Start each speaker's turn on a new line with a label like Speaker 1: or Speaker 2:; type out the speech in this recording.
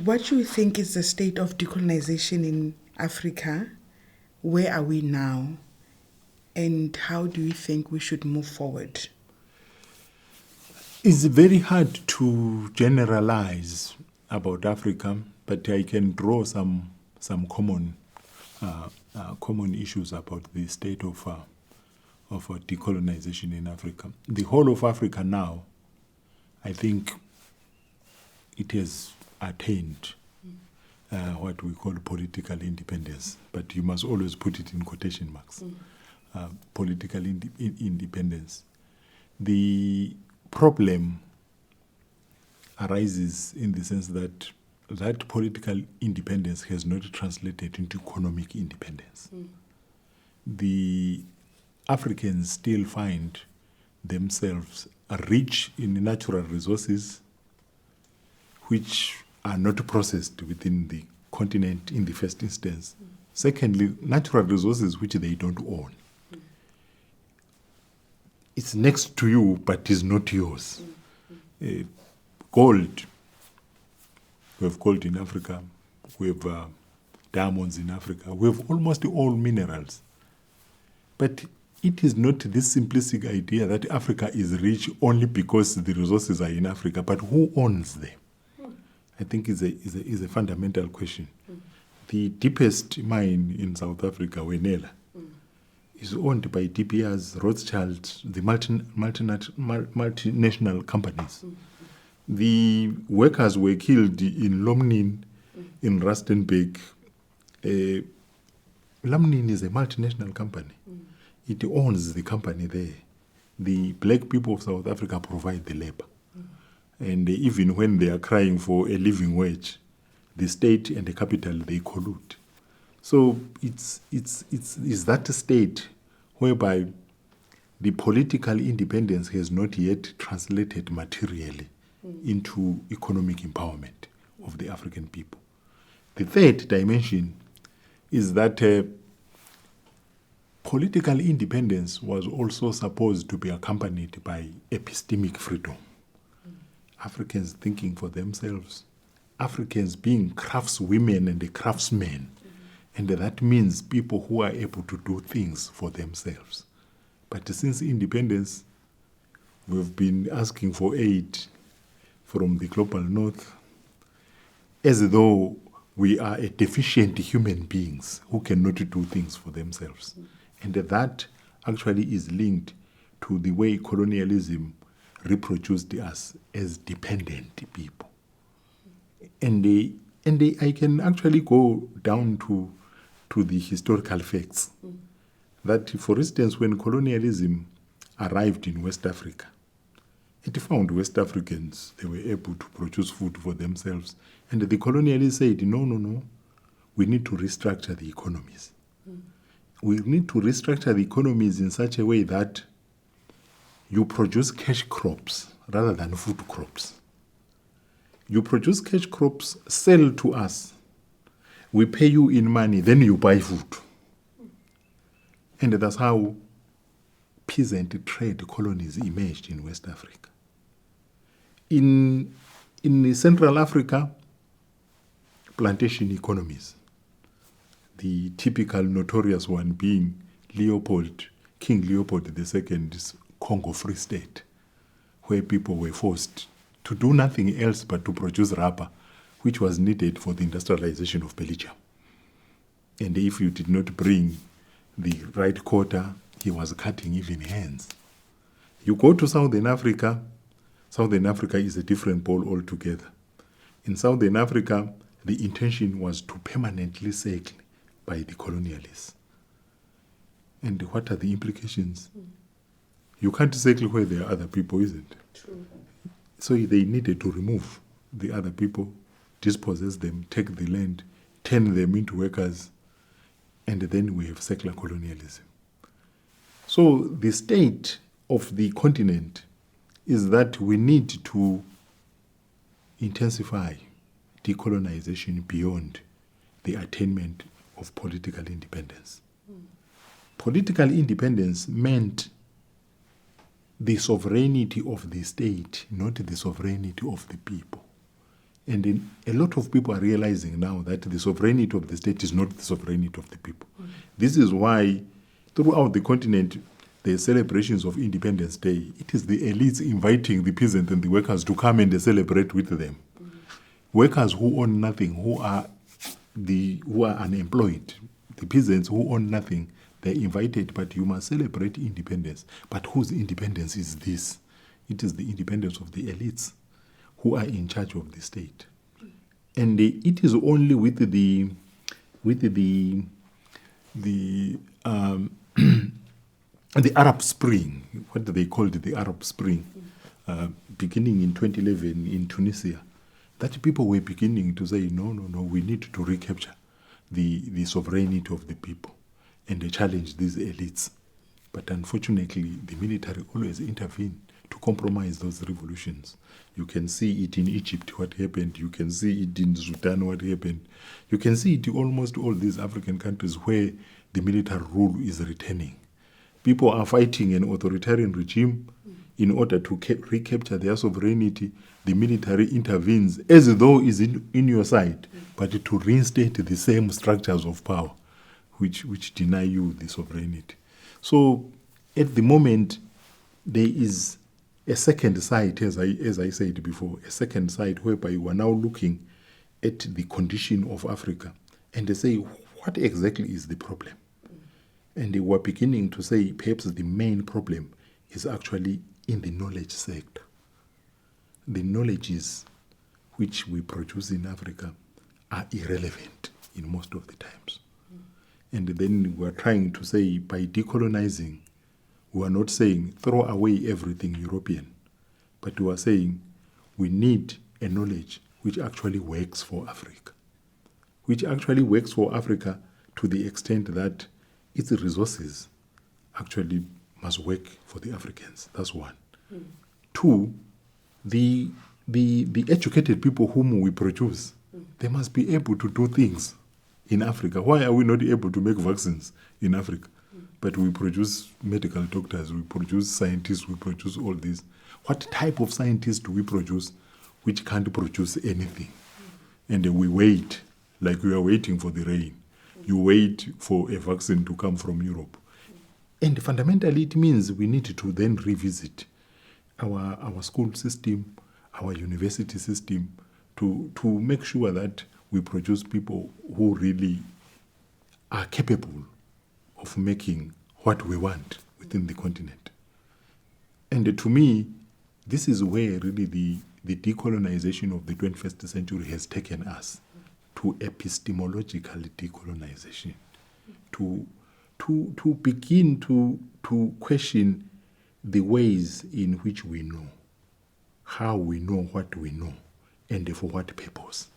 Speaker 1: What do you think is the state of decolonization in Africa? Where are we now? And how do you think we should move forward?
Speaker 2: It's very hard to generalize about Africa, but I can draw some common issues about the state of decolonization in Africa. The whole of Africa now, I think, it has attained what we call political independence, but you must always put it in quotation marks. Political independence. The problem arises in the sense that political independence has not translated into economic independence. The Africans still find themselves rich in natural resources which are not processed within the continent in the first instance. Secondly, natural resources which they don't own. It's next to you, but is not yours. Gold. We have gold in Africa. We have diamonds in Africa. We have almost all minerals. But it is not this simplistic idea that Africa is rich only because the resources are in Africa, but who owns them? I think is a fundamental question. The deepest mine in South Africa, Wenela, is owned by DPR's Rothschild, the multinational companies. The workers were killed in Lomnin, in Rustenburg. Lomnin is a multinational company. It owns the company there. The black people of South Africa provide the labor. And even when they are crying for a living wage, the state and the capital, they collude. So it's that state whereby the political independence has not yet translated materially into economic empowerment of the African people. The third dimension is that political independence was also supposed to be accompanied by epistemic freedom. Africans thinking for themselves, Africans being craftswomen and the craftsmen. And that means people who are able to do things for themselves. But since independence, we've been asking for aid from the global north as though we are a deficient human beings who cannot do things for themselves. And that actually is linked to the way colonialism reproduced us as dependent people. And I can actually go down to the historical facts. That, for instance, when colonialism arrived in West Africa, it found West Africans, they were able to produce food for themselves. And the colonialists said, no, we need to restructure the economies. We need to restructure the economies in such a way that you produce cash crops rather than food crops. You produce cash crops, sell to us. We pay you in money, then you buy food. And that's how peasant trade colonies emerged in West Africa. In Central Africa, plantation economies. The typical notorious one being King Leopold II's Congo Free State, where people were forced to do nothing else but to produce rubber, which was needed for the industrialization of Belgium. And if you did not bring the right quota, he was cutting even hands. You go to Southern Africa is a different ball altogether. In Southern Africa, the intention was to permanently settle by the colonialists. And what are the implications? You can't settle where there are other people, is it?
Speaker 1: True.
Speaker 2: So they needed to remove the other people, dispossess them, take the land, turn them into workers, and then we have secular colonialism. So the state of the continent is that we need to intensify decolonization beyond the attainment of political independence. Political independence meant the sovereignty of the state, not the sovereignty of the people. And then a lot of people are realizing now that the sovereignty of the state is not the sovereignty of the people. This is why throughout the continent, the celebrations of Independence Day, it is the elites inviting the peasants and the workers to come and celebrate with them. Workers who own nothing, who are unemployed, the peasants who own nothing, they're invited, but you must celebrate independence. But whose independence is this? It is the independence of the elites who are in charge of the state. And it is only with the Arab Spring, what they called the Arab Spring, beginning in 2011 in Tunisia, that people were beginning to say, no, we need to recapture the sovereignty of the people and challenge these elites. But unfortunately, the military always intervened to compromise those revolutions. You can see it in Egypt, what happened. You can see it in Sudan, what happened. You can see it in almost all these African countries where the military rule is returning. People are fighting an authoritarian regime in order to recapture their sovereignty. The military intervenes as though it's in your side, but to reinstate the same structures of power which deny you the sovereignty. So at the moment, there is a second side, as I said before, a second side whereby you are now looking at the condition of Africa and they say, what exactly is the problem? And they were beginning to say perhaps the main problem is actually in the knowledge sector. The knowledges which we produce in Africa are irrelevant in most of the times. And then we are trying to say by decolonizing, we are not saying throw away everything European, but we are saying we need a knowledge which actually works for Africa, which actually works for Africa to the extent that its resources actually must work for the Africans. That's one. Two, the educated people whom we produce, they must be able to do things in Africa. Why are we not able to make vaccines in Africa? But we produce medical doctors, we produce scientists, we produce all this. What type of scientists do we produce which can't produce anything? And then we wait, like we are waiting for the rain. You wait for a vaccine to come from Europe. And fundamentally, it means we need to then revisit our school system, our university system, to make sure that we produce people who really are capable of making what we want within the continent. And to me, this is where really the decolonization of the 21st century has taken us, to epistemological decolonization, to begin to question the ways in which we know, how we know what we know, and for what purpose.